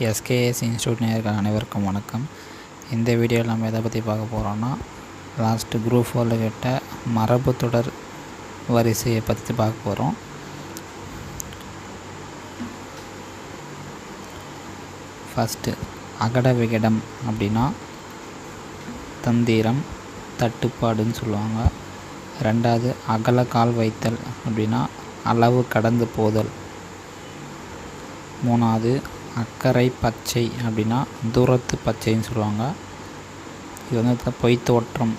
SKS institute நேயர்கள் அனைவருக்கும் வணக்கம். இந்த வீடியோவில் நம்ம எதை பற்றி பார்க்க போகிறோன்னா, லாஸ்ட்டு குரூப் 4 கேட்ட மரபு தொடர் வரிசையை பற்றி பார்க்க போகிறோம். ஃபஸ்ட்டு அகட விகடம் அப்படின்னா தந்திரம், தட்டுப்பாடுன்னு சொல்லுவாங்க. ரெண்டாவது அகல கால் வைத்தல் அப்படின்னா அளவு கடந்து போதல். மூணாவது அக்கறை பச்சை அப்படின்னா தூரத்து பச்சைன்னு சொல்லுவாங்க. இது வந்து பொய் தோற்றம்.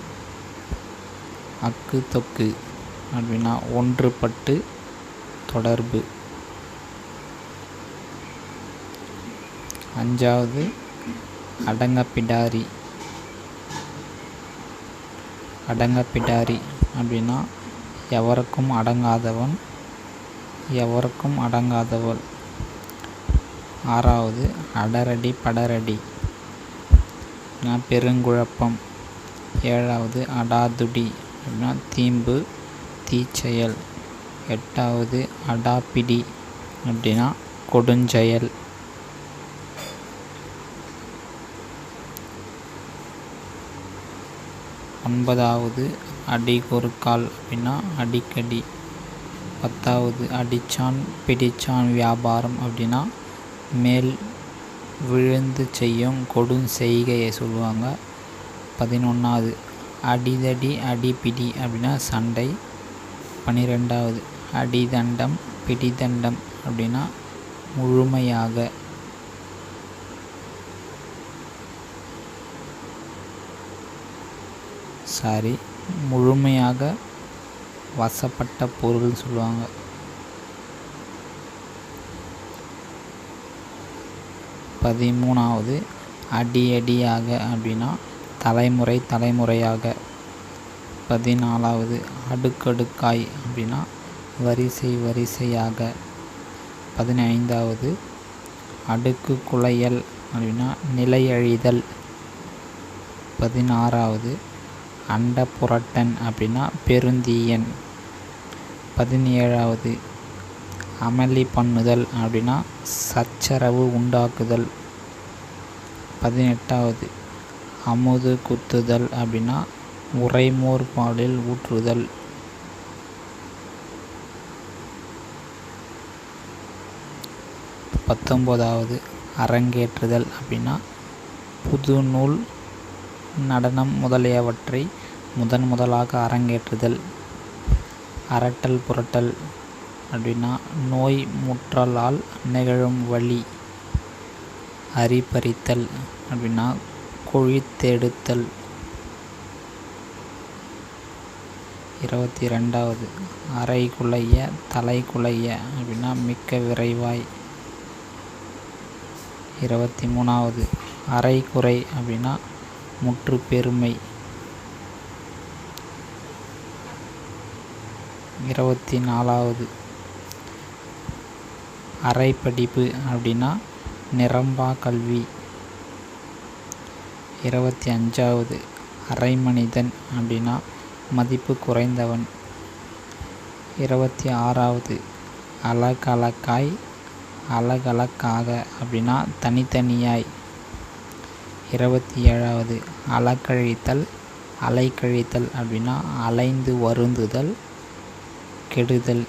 அக்கு தொக்கு அப்படின்னா ஒன்றுபட்டு தொடர்பு. அஞ்சாவது அடங்கப்பிடாரி. அடங்கப்பிடாரி அப்படின்னா எவருக்கும் அடங்காதவன், எவருக்கும் அடங்காதவள். ஆறாவது அடரடி படரடி அப்படின்னா பெருங்குழப்பம். ஏழாவது அடாதுடி அப்படின்னா தீம்பு தீச்செயல். எட்டாவது அடாப்பிடி அப்படின்னா கொடுஞ்செயல். ஒன்பதாவது அடிகொருக்கால் அப்படின்னா அடிக்கடி. பத்தாவது அடிச்சான் பிடிச்சான் வியாபாரம் அப்படின்னா மேல் விழுந்து செய்யும் கொடுஞ்செய்கையை சொல்லுவாங்க. 11வது அடிதடி அடிப்பிடி அப்படின்னா சண்டை. 12வது அடிதண்டம் பிடிதண்டம் அப்படின்னா முழுமையாக. முழுமையாக வசப்பட்ட பொருள் சொல்லுவாங்க. 13வது அடியடியாக அப்படின்னா தலைமுறை தலைமுறையாக. 14வது அடுக்கடுக்காய் அப்படின்னா வரிசை வரிசையாக. 15வது அடுக்கு குலையல் அப்படின்னா நிலையழிதல். 16வது அண்ட புரட்டன் அப்படின்னா பெருந்தீயன். 17வது அமளி பண்ணுதல் அப்படின்னா சச்சரவு உண்டாக்குதல். 18வது அமுது குத்துதல் அப்படின்னா உறைமோர் பாலில் ஊற்றுதல். 19வது அரங்கேற்றுதல் அப்படின்னா புது நூல், நடனம் முதலியவற்றை முதலாக அரங்கேற்றுதல். அரட்டல் புரட்டல் அப்படின்னா நோய் முற்றலால் நிகழும் வலி. அரிபறித்தல் அப்படின்னா கொழித்தெடுத்தல். 22வது அரை குலைய தலை குலைய அப்படின்னா மிக்க விரைவாய். 23வது அரை குறை அப்படின்னா முற்று பெருமை. 24வது அரை படிப்பு அப்படின்னா நிரம்பா கல்வி. 25வது அரை மனிதன் அப்படின்னா மதிப்பு குறைந்தவன். 26வது அலகலக்காய் அலகலக்காக அப்படின்னா தனித்தனியாய். 27வது அலக்கழித்தல் அலைக்கழித்தல் அப்படின்னா அலைந்து வருந்துதல் கெடுதல்.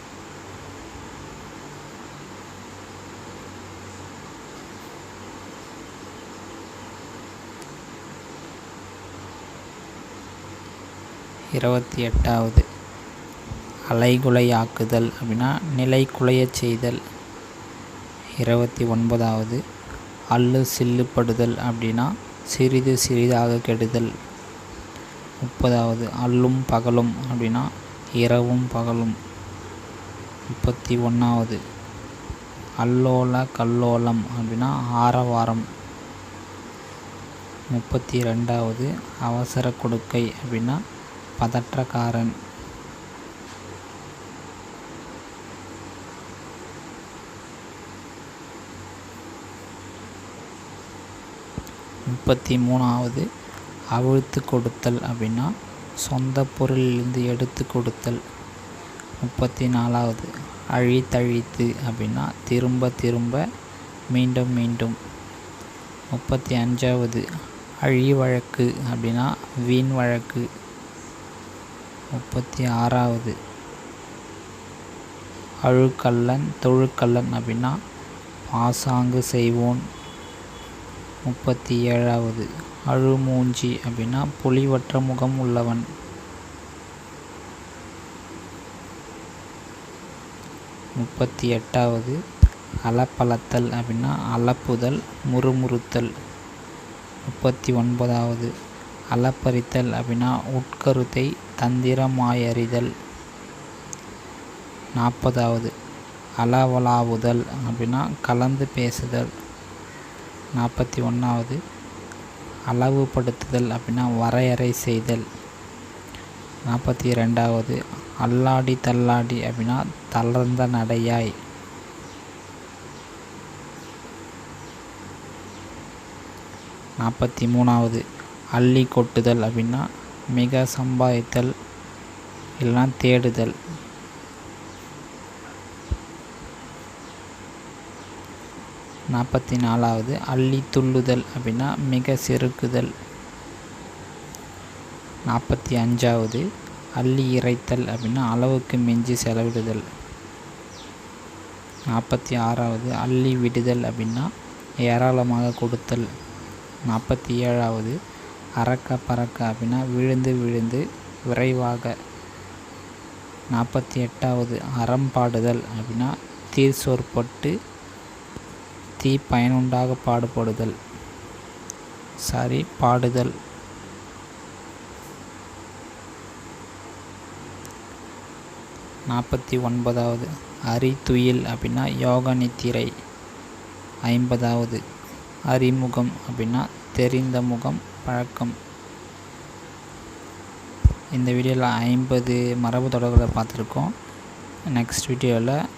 28வது அலைகுலையாக்குதல் அப்படின்னா நிலை குலையச் செய்தல். 29வது அல்லு சில்லுபடுதல் அப்படின்னா சிறிது சிறிதாக கெடுதல். 30வது அல்லும் பகலும் அப்படின்னா இரவும் பகலும். 31வது அல்லோல கல்லோலம் அப்படின்னா ஆரவாரம். 32வது அவசர கொடுக்கை அப்படின்னா பதற்றக்காரன். 33வது அவிழ்த்து கொடுத்தல் அப்படின்னா சொந்த பொருளிலிருந்து எடுத்து கொடுத்தல். 34வது அழித்தழித்து அப்படின்னா திரும்ப திரும்ப மீண்டும் மீண்டும். 35வது அழி வழக்கு அப்படின்னா வீண் வழக்கு. 36வது அழுக்கல்லன் தொழுக்கல்லன் அப்படின்னா பாசாங்கு செய்வோன். 37வது அழுமூஞ்சி அப்படின்னா பொலிவற்ற முகம் உள்ளவன். 38வது அலப்பலத்தல் அப்படின்னா அலப்புதல் முறுமுறுத்தல். 39வது அலப்பறித்தல் அப்படின்னா உட்கருத்தை தந்திரமாயறிதல். 40வது அளவலாவுதல் அப்படின்னா கலந்து பேசுதல். 41வது அளவுபடுத்துதல் அப்படின்னா வரையறை செய்தல். 42வது அல்லாடி தள்ளாடி அப்படின்னா தளர்ந்த நடையாய். 43வது அள்ளி கொட்டுதல் அப்படின்னா மிக சம்பாதித்தல் இல்லைனா தேடுதல். 44வது அள்ளி துள்ளுதல் அப்படின்னா மிக செருக்குதல். 45வது அள்ளி இறைத்தல் அப்படின்னா அளவுக்கு மிஞ்சி செலவிடுதல். 46வது அள்ளி விடுதல் அப்படின்னா ஏராளமாக கொடுத்தல். 47வது அறக்க பறக்க அப்படின்னா விழுந்து விழுந்து விரைவாக. 48வது அறம் பாடுதல் அப்படின்னா தீர்சோற்பட்டு தீ பயனுண்டாக பாடுதல். பாடுதல். 49வது அறிதுயில் அப்படின்னா யோக நித்திரை. 50வது அறிமுகம் அப்படின்னா தெரிந்த முகம் பழக்கம். இந்த வீடியோவில் 50 மரபு தொடர்களை பார்த்துருக்கோம். நெக்ஸ்ட் வீடியோவில்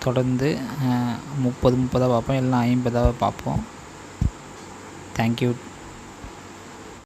தொடர்ந்து 30 பார்ப்போம், இல்லைனா 50 பார்ப்போம். தேங்க்யூ.